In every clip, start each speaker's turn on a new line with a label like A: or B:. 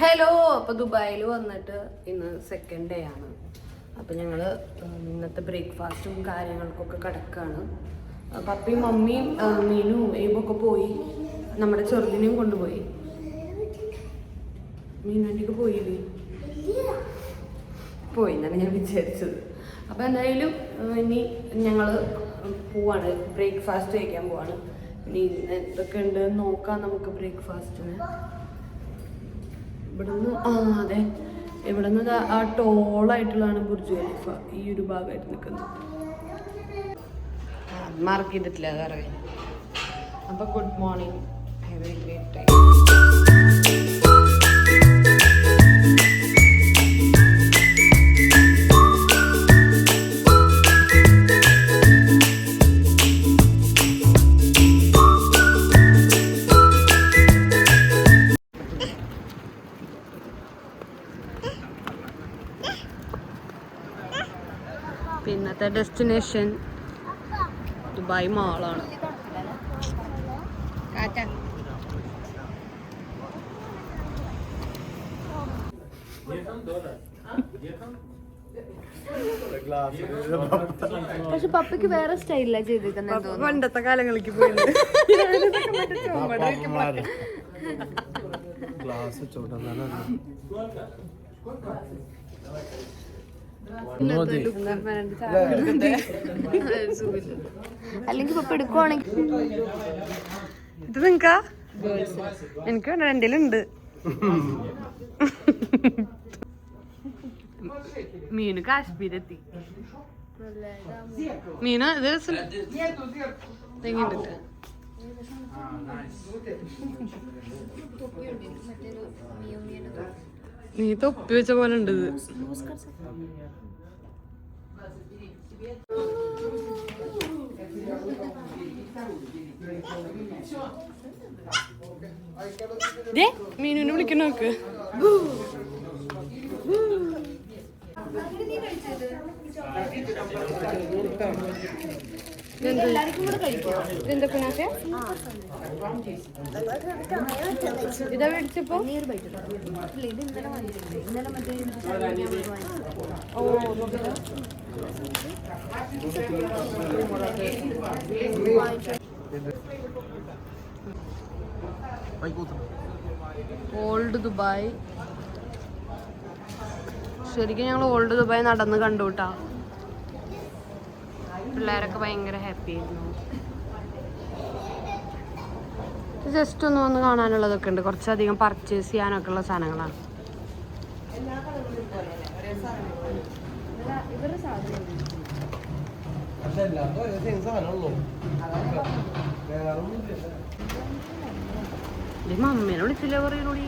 A: Hello, അപ്പോൾ ദുബായിൽ വന്നിട്ട് ഇന്ന് സെക്കൻഡ് ഡേ ആണ്. അപ്പോൾ ഞങ്ങൾ ഇന്നത്തെ ബ്രേക്ക്ഫാസ്റ്റും കാര്യങ്ങൾക്കൊക്കെ കിടക്കുകയാണ്. പപ്പയും മമ്മിയും മീനും ഏബൊക്കെ പോയി. നമ്മുടെ ചെറുതിനെയും കൊണ്ടുപോയി. മീനാണ്ടിക്ക് പോയില്ലേ? പോയി എന്നാണ് ഞാൻ വിചാരിച്ചത്. അപ്പോൾ എന്തായാലും ഇനി ഞങ്ങൾ പോവാണ്, ബ്രേക്ക്ഫാസ്റ്റ് കഴിക്കാൻ പോവാണ്. ഇനി എന്തൊക്കെ ഉണ്ട് നോക്കാം നമുക്ക് ബ്രേക്ക്ഫാസ്റ്റിന്. ഇവിടുന്ന് അതെ, ഇവിടുന്ന് ആ ടോളായിട്ടുള്ളതാണ് ബുർജ് ഖലീഫ. ഈ ഒരു ഭാഗമായിട്ട് നിൽക്കുന്നത് മാർക്ക് ചെയ്തിട്ടില്ല, അതറിയാം. അപ്പോൾ good morning, have A great time. പിന്നത്തെ ഡെസ്റ്റിനേഷൻ ദുബായ് മാളാണ്.
B: പക്ഷെ പപ്പയ്ക്ക് വേറെ സ്റ്റൈലിലാണ് ചെയ്തിരിക്കുന്നത്.
A: പണ്ടത്തെ കാലങ്ങളിലേക്ക് പോയി
B: അല്ലെങ്കിൽ പപ്പ എടുക്കുവാണെങ്കിൽ
A: ഇത് നിങ്ങക്കാ? എനിക്ക് വേണ്ട, രണ്ടിലുണ്ട്. മീന് കാശ്മീരെത്തി. മീന് ഇത് തെങ്ങിട്ട് നീ തൊപ്പി വെച്ച പോലെ ഉണ്ട് ഇത്. മീനുവിനെ വിളിക്കണ നോക്ക്. ഇതാ മേടിച്ചപ്പോ ഓൾഡ് ദുബായ്. ശരിക്കും ഞങ്ങൾ ഓൾഡ് ദുബായ് നടന്ന് കണ്ടുട്ടാ. പിള്ളേരൊക്കെ ഭയങ്കര ഹാപ്പി ആയിരുന്നു. ജസ്റ്റ് ഒന്ന് വന്ന് കാണാനുള്ളതൊക്കെ ഉണ്ട്. കുറച്ചധികം പർച്ചേസ് ചെയ്യാനൊക്കെ ഉള്ള സാധനങ്ങളാണ്. മമ്മീനെ വിളിച്ചില്ലേ പറയൂടി?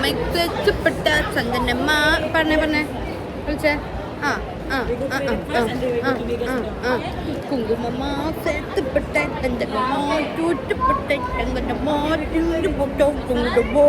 B: മെച്ചപ്പെട്ട ചന്ദനമ്മ പറഞ്ഞേ വിളിച്ചേ കുങ്കുമമ്മ സെത്തപ്പെട്ട ചന്ദനമ്മ ചൂറ്റപ്പെട്ട ചന്ദനമ്മ പൊട്ടോ കുങ്കുമോ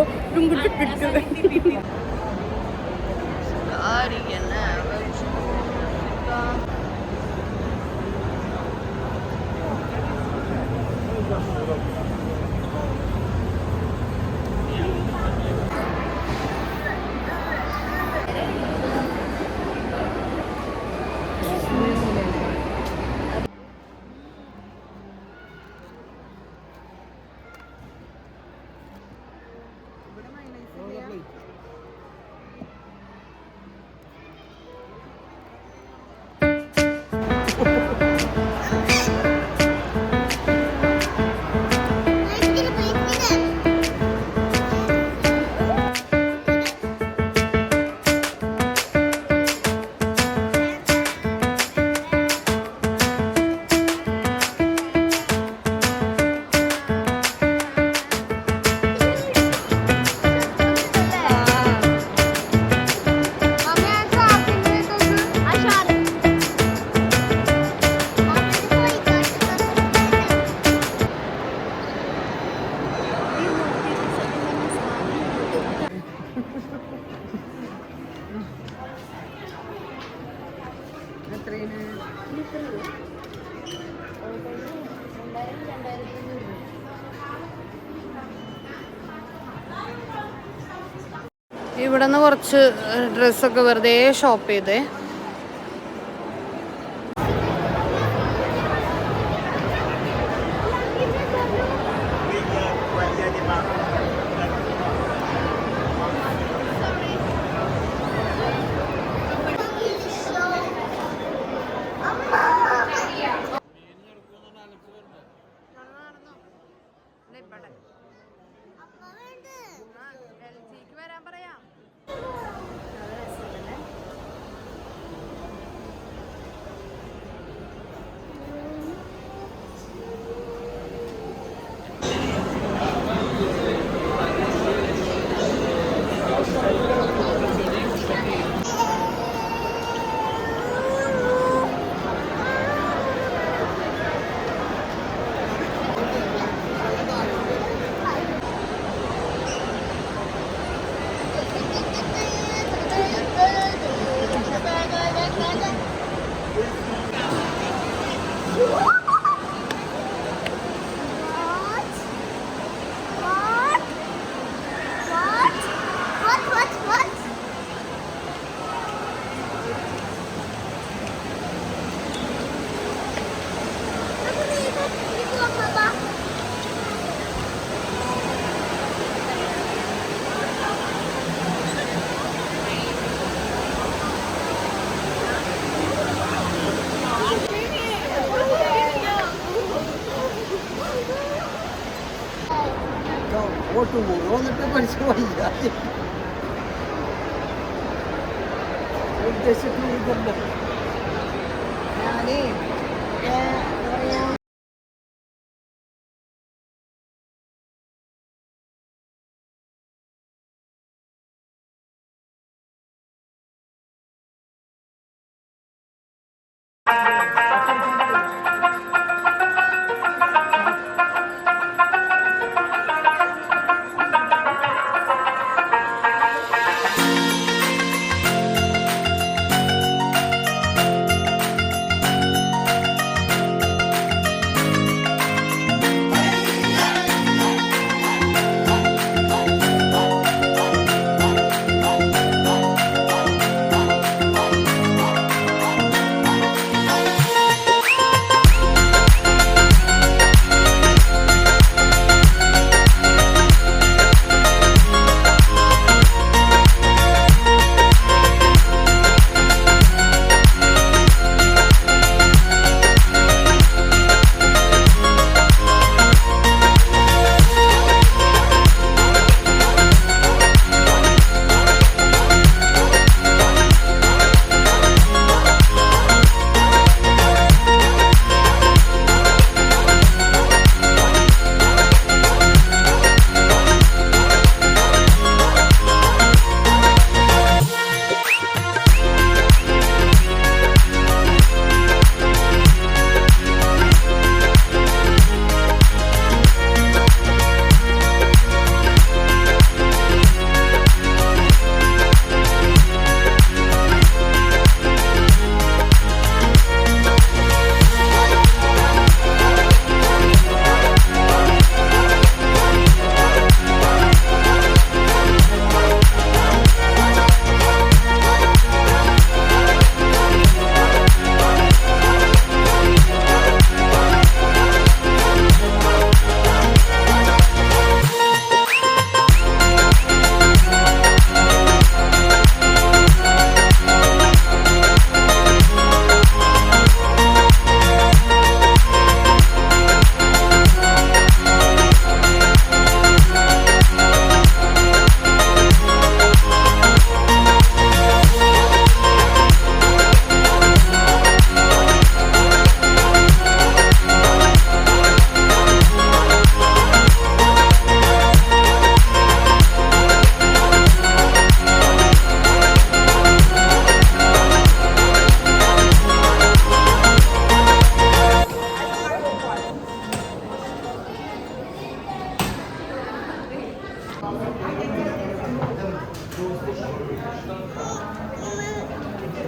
A: ഇവിടെ നിന്ന് കുറച്ച് ഡ്രസ്സൊക്കെ വെറുതെ ഷോപ്പ് ചെയ്തേ.
C: വന്നിട്ട് മനുഷ്യൻ വയ്യാതെ ഉദ്ദേശിക്കുന്നില്ല.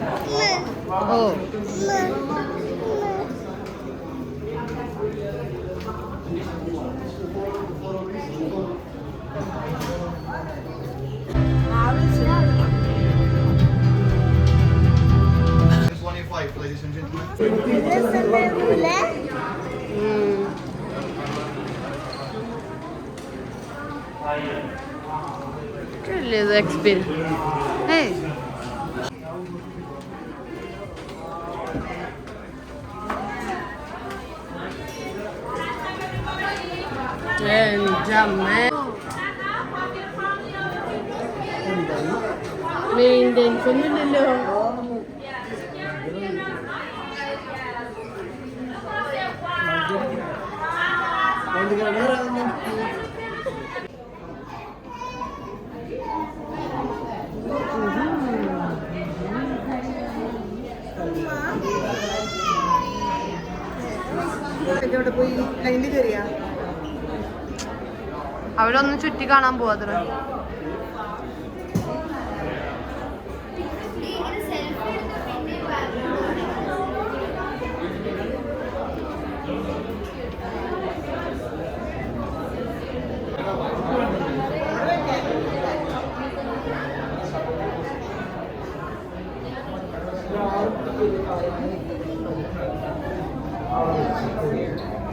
B: ഓ എക്സ്പീരിയൻസ് മെയിൻ്റെനൻസ് ഒന്നുമില്ലല്ലോ.
A: അവരൊന്ന് ചുറ്റി കാണാൻ പോവാത്ര.
C: Thank you.